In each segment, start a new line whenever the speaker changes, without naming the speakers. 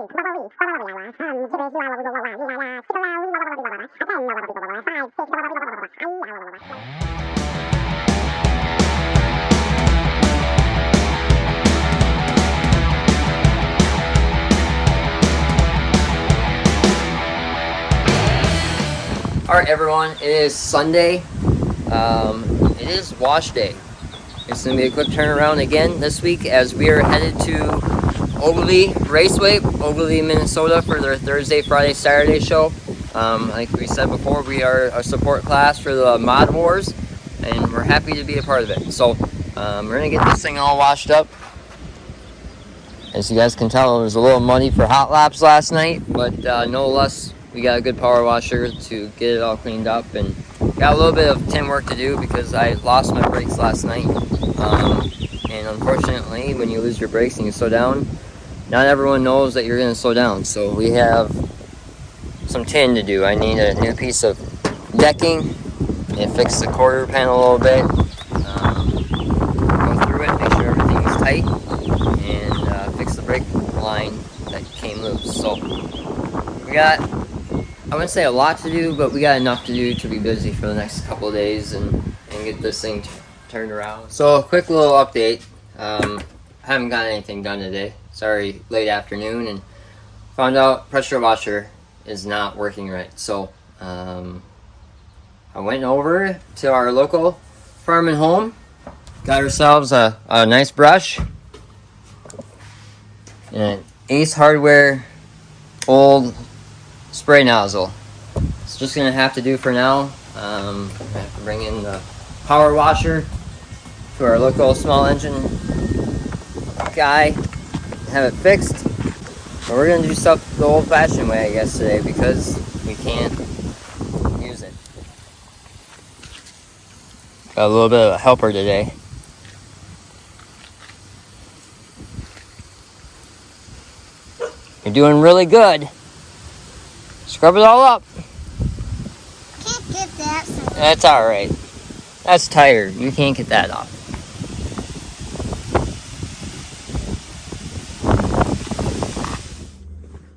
Alright everyone, it is Sunday. It is wash day. It's going to be a quick turnaround again this week as we are headed to Ogilvie Raceway, Ogilvie, Minnesota for their Thursday, Friday, Saturday show. Like we said before, we are a support class for the Mod Wars and we're happy to be a part of it. So we're going to get this thing all washed up. As you guys can tell, it was a little muddy for hot laps last night, but no less, we got a good power washer to get it all cleaned up, and got a little bit of tin work to do because I lost my brakes last night. And unfortunately, when you lose your brakes and you slow down, not everyone knows that you're going to slow down. So we have some tin to do. I need a new piece of decking and fix the quarter panel a little bit. Go through it, make sure everything is tight, and fix the brake line that came loose. So we got, I wouldn't say a lot to do, but we got enough to do to be busy for the next couple of days and get this thing turned around. So a quick little update. I haven't got anything done today. Sorry, late afternoon, and found out pressure washer is not working right. So I went over to our local farm and home, got ourselves a nice brush and an Ace Hardware old spray nozzle. It's just gonna have to do for now. I have to bring in the power washer to our local small engine guy, have it fixed. But we're gonna do stuff the old-fashioned way, I guess, today because we can't use it. Got a little bit of a helper today. You're doing really good. Scrub it all up.
Can't get that.
That's all right. That's tired. You can't get that off.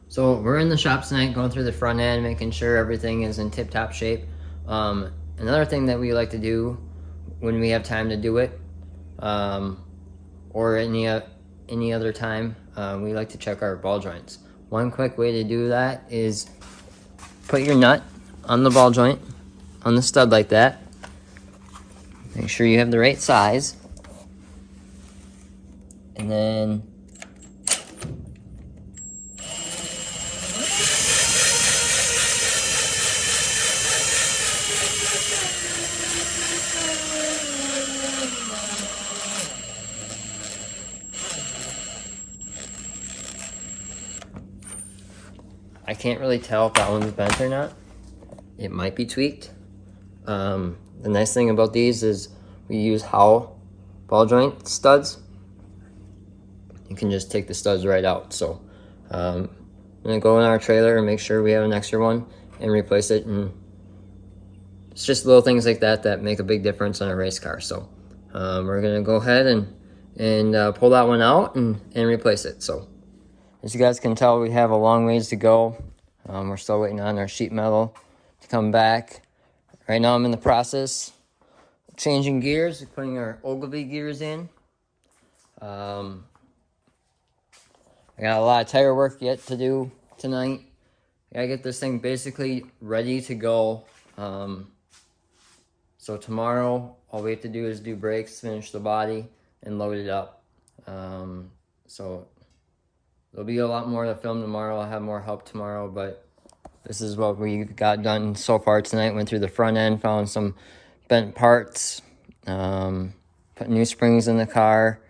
So we're in the shop tonight, going through the front end, making sure everything is in tip-top shape. Another thing that we like to do when we have time to do it, or any other time, we like to check our ball joints. One quick way to do that is put your nut on the ball joint, on the stud like that. Make sure you have the right size. And then I can't really tell if that one's bent or not. It might be tweaked. The nice thing about these is we use Howell ball joint studs. You can just take the studs right out. So I'm gonna go in our trailer and make sure we have an extra one and replace it. And it's just little things like that that make a big difference on a race car. So we're gonna go ahead and pull that one out and replace it. So as you guys can tell, we have a long ways to go. We're still waiting on our sheet metal to come back. Right now I'm in the process of changing gears, putting our Ogilvie gears in. I got a lot of tire work yet to do tonight. I gotta get this thing basically ready to go. So tomorrow, all we have to do is do brakes, finish the body, and load it up. So there'll be a lot more to film tomorrow. I'll have more help tomorrow, but this is what we got done so far tonight. Went through the front end, found some bent parts, put new springs in the car.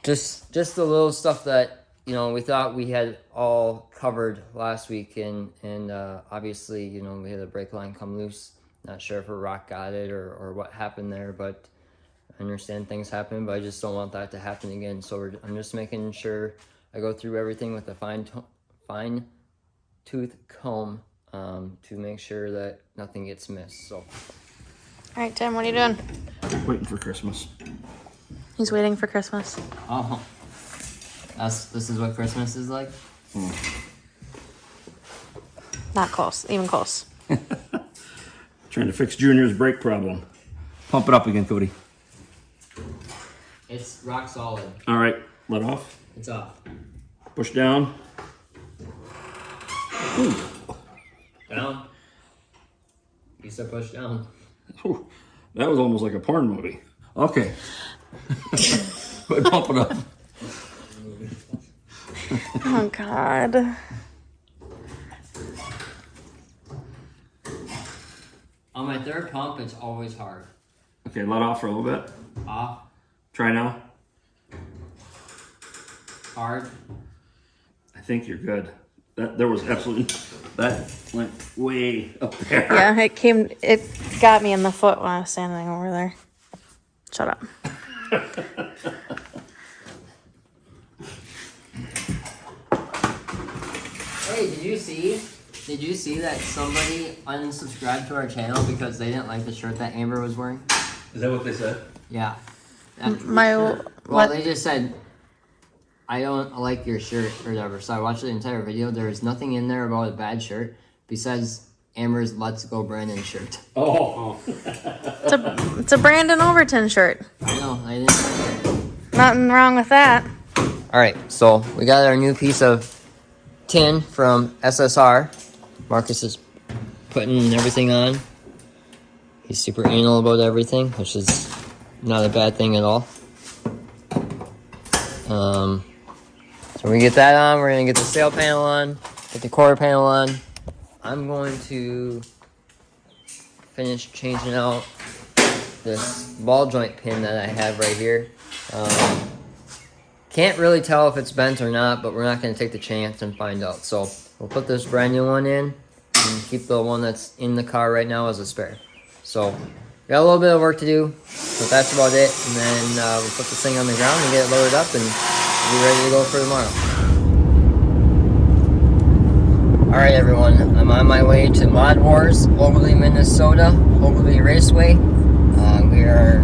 Just the little stuff that, you know, we thought we had all covered last week, and obviously, you know, we had the brake line come loose. Not sure if a rock got it or what happened there, but I understand things happen, but I just don't want that to happen again. So I'm just making sure I go through everything with a fine tooth comb to make sure that nothing gets missed. So,
all right, Tim, what are you doing?
Waiting for Christmas.
He's waiting for Christmas.
oh, This is what Christmas is like.
Not close. Even close.
Trying to fix Junior's brake problem. Pump it up again, Cody.
It's rock solid.
All right, let off.
It's off.
Push down. Ooh.
Down. You said push down.
Ooh, that was almost like a porn movie. Okay. Pump it up.
Oh, God.
On my third pump, it's always hard.
Okay, let off for a little bit.
Off.
Try now.
Hard.
I think you're good. There was absolutely, that went way up there.
Yeah, it got me in the foot when I was standing over there. Shut up.
Hey, did you see that somebody unsubscribed to our channel because they didn't like the shirt that Amber was wearing?
Is that what they said?
Yeah.
Well,
They just said, I don't like your shirt or whatever. So I watched the entire video. There was nothing in there about a bad shirt besides Amber's Let's Go Brandon shirt.
Oh.
it's a Brandon Overton shirt.
I know, I didn't like it.
Nothing wrong with that.
Alright, so we got our new piece of tin from SSR. Marcus is putting everything on. He's super anal about everything, which is not a bad thing at all. So when we get that on, we're going to get the sail panel on, get the quarter panel on. I'm going to finish changing out this ball joint pin that I have right here. Can't really tell if it's bent or not, but we're not going to take the chance and find out. So we'll put this brand new one in and keep the one that's in the car right now as a spare. So got a little bit of work to do, but that's about it. And then we'll put this thing on the ground and get it loaded up and be ready to go for tomorrow. Alright everyone, I'm on my way to Mod Wars, Ogilvie, Minnesota, Ogilvie Raceway. We are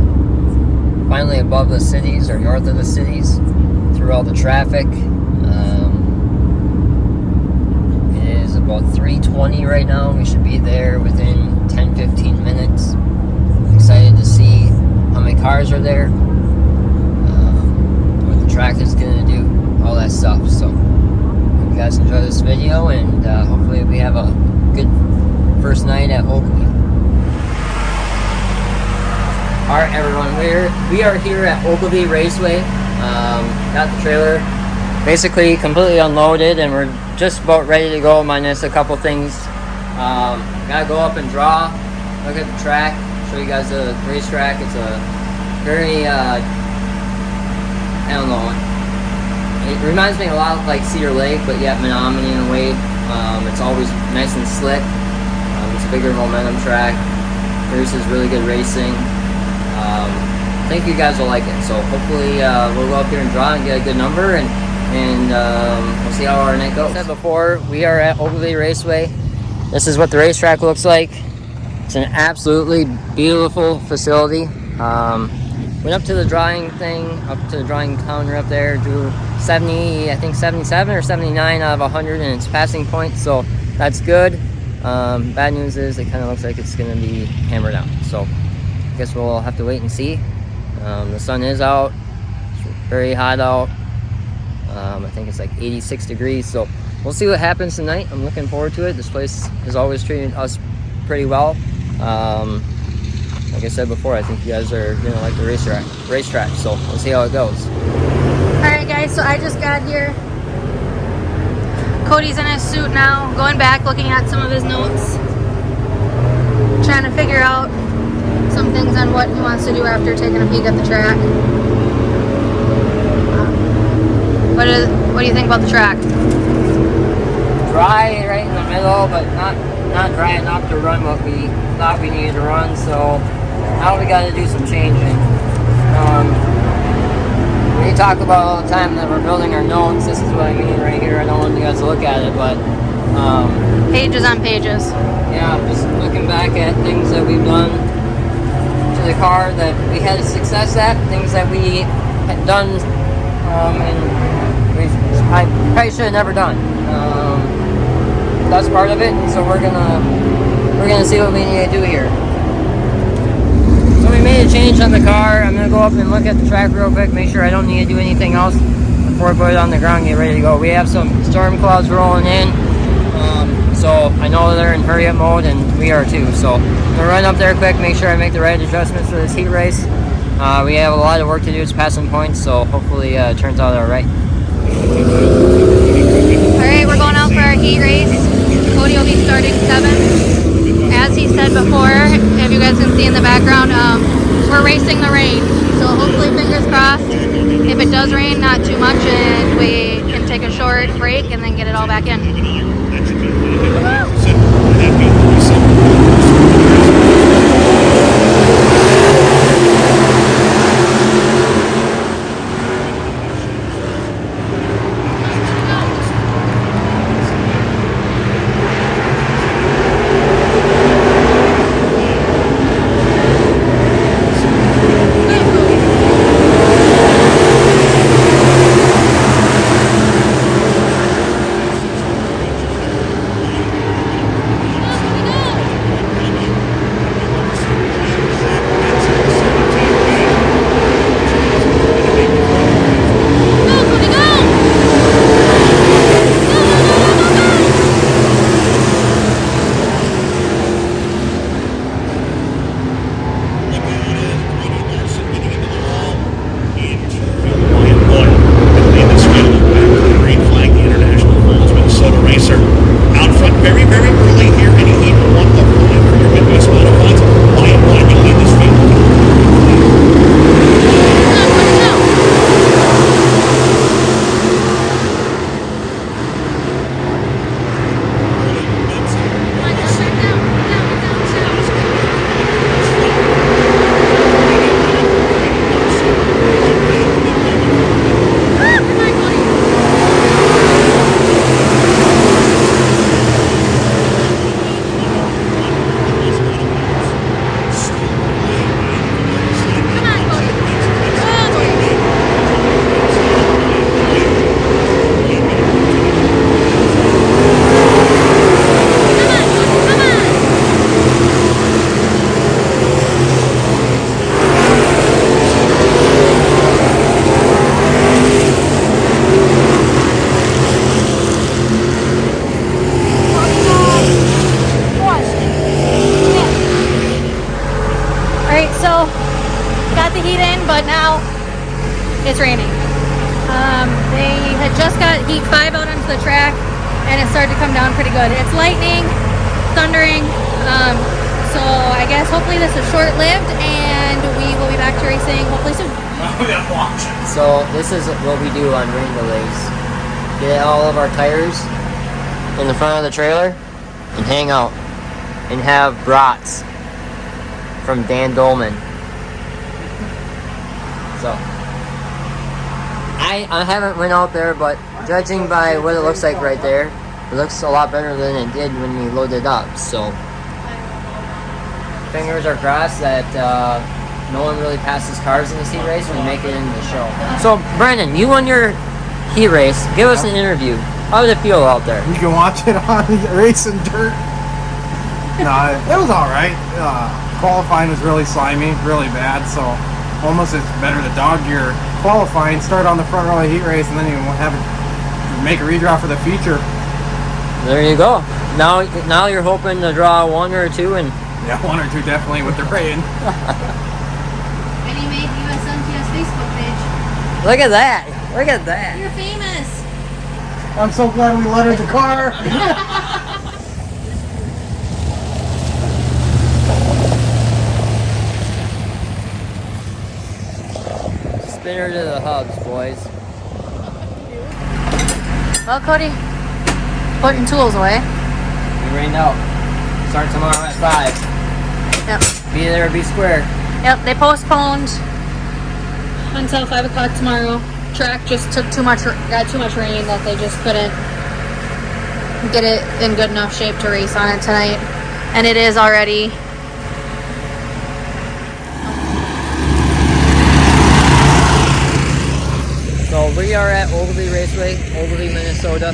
finally above the cities, or north of the cities, through all the traffic. It is about 3:20 right now. We should be there within 10-15 minutes. Excited to see how many cars are there, what the track is going to do, all that stuff. So hope you guys enjoy this video, and hopefully we have a good first night at Ogilvie. Alright everyone, we are here at Ogilvie Raceway. Got the trailer basically completely unloaded and we're just about ready to go, minus a couple things. Gotta go up and draw, look at the track, show you guys the racetrack. It's a very, I don't know, it reminds me a lot of like Cedar Lake, but yet Menominee in a way. It's always nice and slick. It's a bigger momentum track. Produces really good racing. I think you guys will like it. So hopefully we'll go up here and draw and get a good number, and we'll see how our night goes. As I said before, we are at Ogilvie Raceway. This is what the racetrack looks like. It's an absolutely beautiful facility. Went up to the drawing thing, up to the drawing counter up there, drew 70, I think 77 or 79 out of 100 in its passing points, so that's good. Bad news is it kind of looks like it's going to be hammered out, so I guess we'll have to wait and see. The sun is out, it's very hot out. I think it's like 86 degrees, so we'll see what happens tonight. I'm looking forward to it. This place has always treated us pretty well. Like I said before, I think you guys are gonna like the racetrack, so we'll see how it goes.
Alright guys, so I just got here. Cody's in his suit now, going back, looking at some of his notes. Trying to figure out some things on what he wants to do after taking a peek at the track. What do you think about the track?
Dry right in the middle, but not dry enough to run what we thought we needed to run, so now we got to do some changing. We talk about all the time that we're building our notes. This is what I mean right here. I don't want you guys to look at it, but
Pages on pages.
yeah, just looking back at things that we've done to the car that we had success at, things that we had done and we've I probably should have never done. That's part of it. So we're gonna see what we need to do here. So we made a change on the car. I'm gonna go up and look at the track real quick, make sure I don't need to do anything else before I put it on the ground and get ready to go. We have some storm clouds rolling in, so I know they're in hurry up mode, and we are too. So I'm gonna run up there quick, make sure I make the right adjustments for this heat race. We have a lot of work to do. It's passing points, so hopefully it turns out all right.
All right, we're going out for our heat race. Cody will be starting 7th. As he said before, if you guys can see in the background, we're racing the rain. So hopefully, fingers crossed, if it does rain, not too much, and we can take a short break and then get it all back in. It's raining. They had just got heat 5 out onto the track, and it started to come down pretty good. It's lightning, thundering, so I guess hopefully this is short-lived, and we will be back to racing hopefully soon.
So this is what we do on rain delays. Get all of our tires in the front of the trailer and hang out and have brats from Dan Dolman. So I haven't went out there, but judging by what it looks like right there, it looks a lot better than it did when we loaded up. So fingers are crossed that no one really passes cars in this heat race and make it into the show. So Brandon, you won your heat race. Give us an interview. How did it feel out there?
You can watch it on Racing Dirt. No, it was all right. Qualifying was really slimy, really bad. So almost it's better to dog your qualifying, start on the front row of the heat race, and then you have it, make a redraw for the feature.
There you go. Now you're hoping to draw 1 or 2 and.
Yeah, 1 or 2 definitely with the rain.
And he made USMTS Facebook page.
Look at that! Look at that!
You're famous.
I'm so glad we lettered the car.
Spinner to the hubs, boys.
Well, Cody, putting tools away.
We rained out. Start tomorrow at 5.
Yep.
Be there or be square.
Yep, they postponed until 5 o'clock tomorrow. Track just got too much rain that they just couldn't get it in good enough shape to race on it tonight. And it is already
So we are at Ogilvie Raceway, Ogilvie, Minnesota.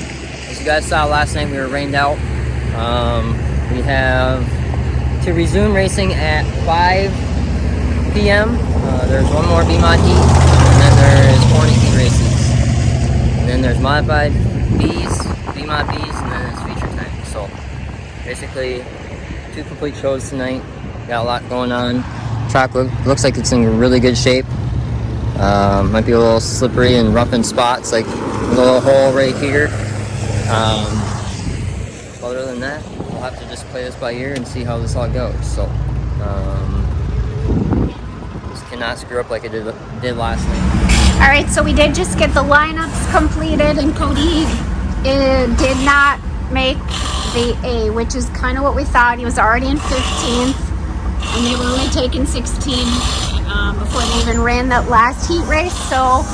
As you guys saw last night, we were rained out. We have to resume racing at 5 p.m. There's one more BMOD heat, and then there's Hornet heat races. And then there's modified Bs, BMOD Bs, and then it's feature time. So basically 2 complete shows tonight. Got a lot going on. Track looks like it's in really good shape. Might be a little slippery and rough in spots, like a little hole right here. Other than that, we'll have to just play this by ear and see how this all goes. So, just cannot screw up like I did last night.
All right, so we did just get the lineups completed, and Cody did not make the A, which is kind of what we thought. He was already in 15th, and they were only taking 16 before they even ran that last heat race. So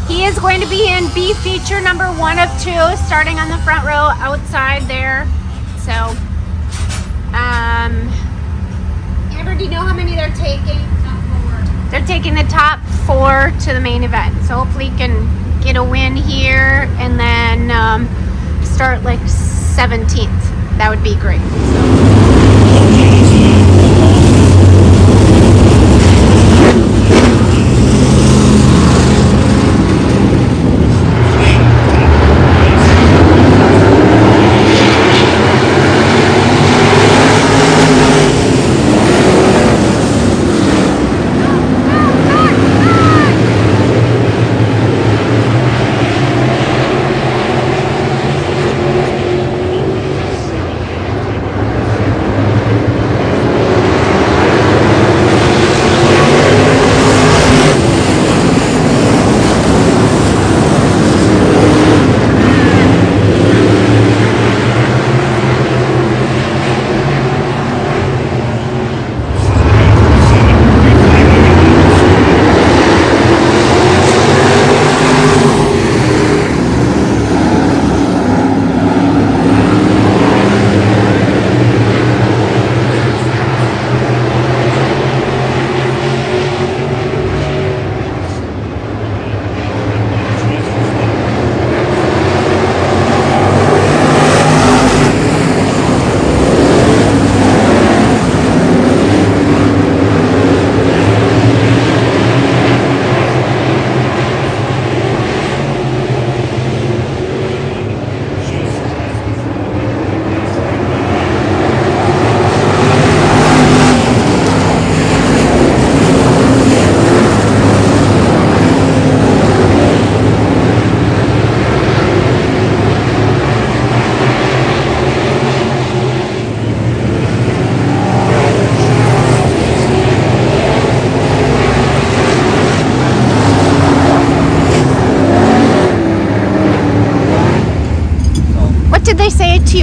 he is going to be in B feature number 1 of 2, starting on the front row outside there. So, Amber, do you know how many they're taking? They're taking the top 4 to the main event. So hopefully he can get a win here and then start like 17th. That would be great.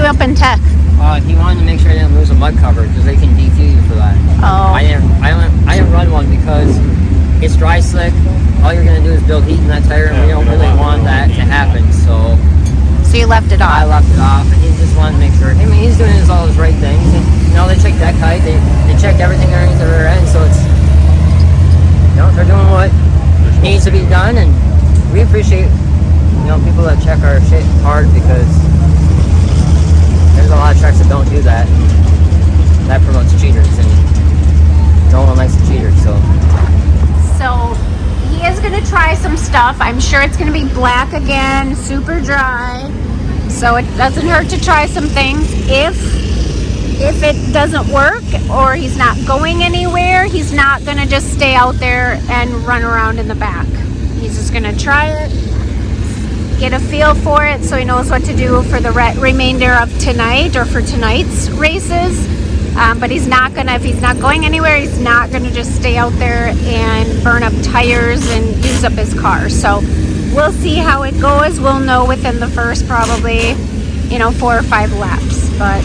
Up in tech.
He wanted to make sure I didn't lose a mud cover because they can DQ you for that.
Oh.
I didn't run one because it's dry slick. All you're gonna do is build heat in that tire, and we don't really want that to happen. So
you left it off.
I left it off, and he just wanted to make sure. I mean, he's doing all his right things. And, they checked deck height. They checked everything underneath the rear end. So it's they're doing what needs to be done, and we appreciate people that check our shit hard because there's a lot of tracks that don't do that. That promotes cheaters, and no one likes a cheater. So
he is going to try some stuff. I'm sure it's going to be black again, super dry. So it doesn't hurt to try some things. If it doesn't work or he's not going anywhere, he's not going to just stay out there and run around in the back. He's just going to try it, get a feel for it so he knows what to do for the remainder of tonight or for tonight's races. But he's not gonna, if he's not going anywhere, he's not gonna just stay out there and burn up tires and use up his car. So we'll see how it goes. We'll know within the first probably 4 or 5 laps. But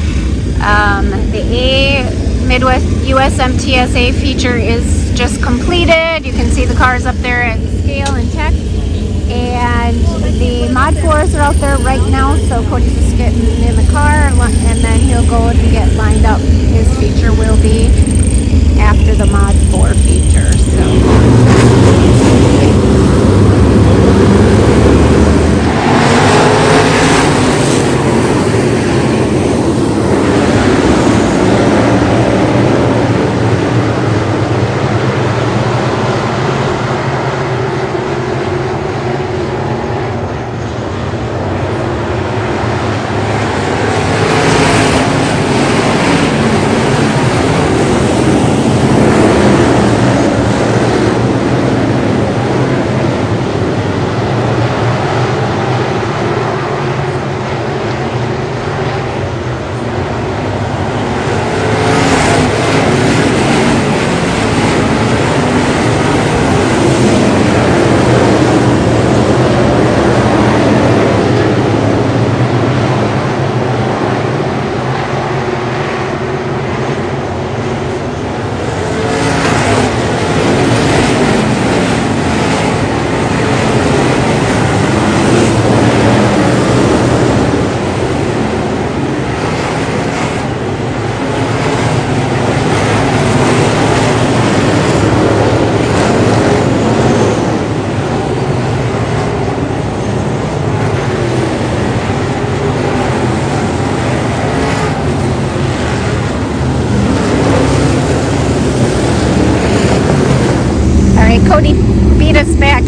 the A Midwest USMTSA feature is just completed. You can see the cars up there at scale and tech. And the Mod 4s are out there right now, so Cody's just getting in the car, and then he'll go and get lined up. His feature will be after the Mod 4 feature. So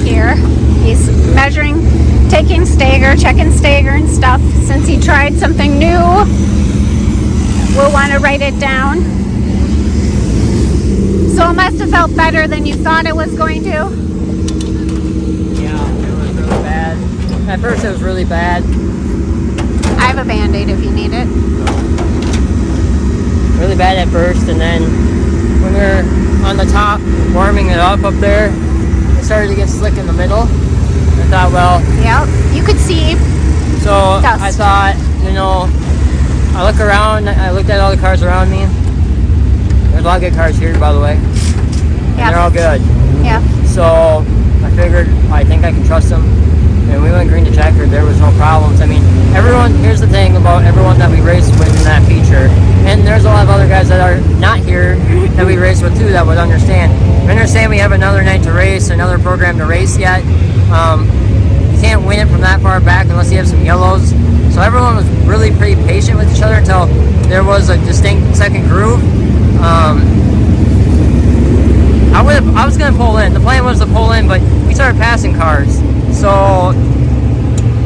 here. He's measuring, taking Stager, checking Stager and stuff. Since he tried something new, we'll want to write it down. So it must have felt better than you thought it was going to.
Yeah, it was really bad. At first it was really bad.
I have a Band-Aid if you need it.
Really bad at first, and then when we were on the top warming it up there, it started to get slick in the middle. I thought, well,
Yep, you could see.
so
Dust.
I thought, you know, I look around, I looked at all the cars around me. There's a lot of good cars here, by the way. And they're all good.
Yeah.
So I figured, I think I can trust them. And we went green to checker, there was no problems. I mean, everyone, here's the thing about everyone that we raced with in that feature. And there's a lot of other guys that are not here that we race with too that would understand. We understand we have another night to race, another program to race yet. You can't win it from that far back unless you have some yellows. So everyone was really pretty patient with each other until there was a distinct second groove. I was gonna pull in. The plan was to pull in, but we started passing cars. So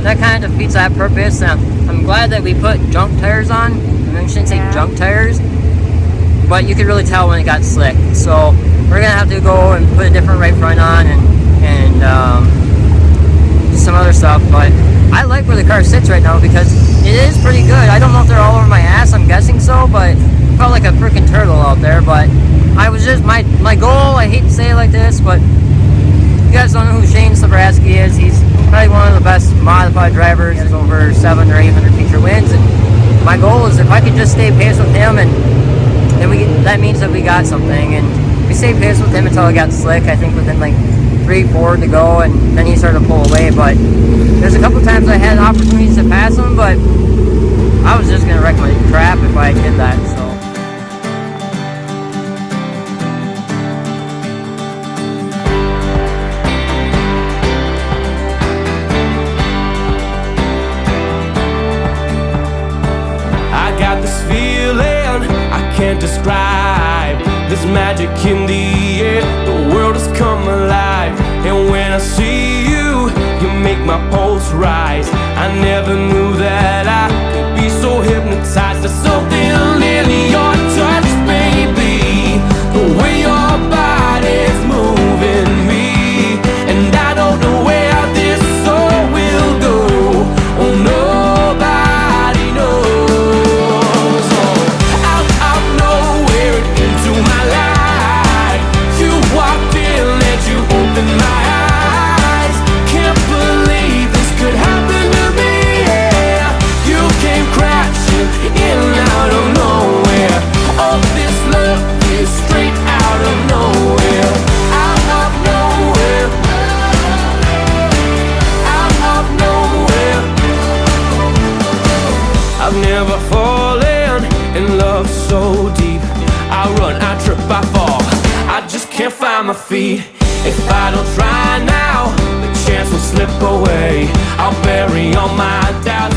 that kind of defeats that purpose. I'm glad that we put junk tires on. I shouldn't say junk tires, but you could really tell when it got slick. So we're gonna have to go and put a different right front on and some other stuff. But I like where the car sits right now because it is pretty good. I don't know if they're all over my ass. I'm guessing so, but I felt like a freaking turtle out there. But I was just my goal. I hate to say it like this, but you guys don't know who Shane Sabraski is. He's probably one of the best modified drivers. He has over 700 or 800 feature wins, and my goal is if I could just stay pace with him, and then that means that we got something. And we stayed pace with him until it got slick. I think within like 3-4 to go, and then he started to pull away. But there's a couple times I had opportunities to pass him, but I was just gonna wreck my crap if I did that. So.
This feeling I can't describe. This magic in the air, the world has come alive. And when I see you, you make my pulse rise. I never knew that I could be so hypnotized. There's something in your touch, baby, the way your body's moving me. And I don't know where this soul will go. Oh, nobody knows. Out of nowhere into my life, you walked in and you opened my eyes. Can't believe this could happen to me. Yeah. You came crashing in out of nowhere. All this love is straight out of nowhere. Out of nowhere. Out of nowhere. I've never fallen in love so deep. I run, I trip, I fall. I just can't find my feet. If I don't try now, the chance will slip away. I'll bury all my doubts.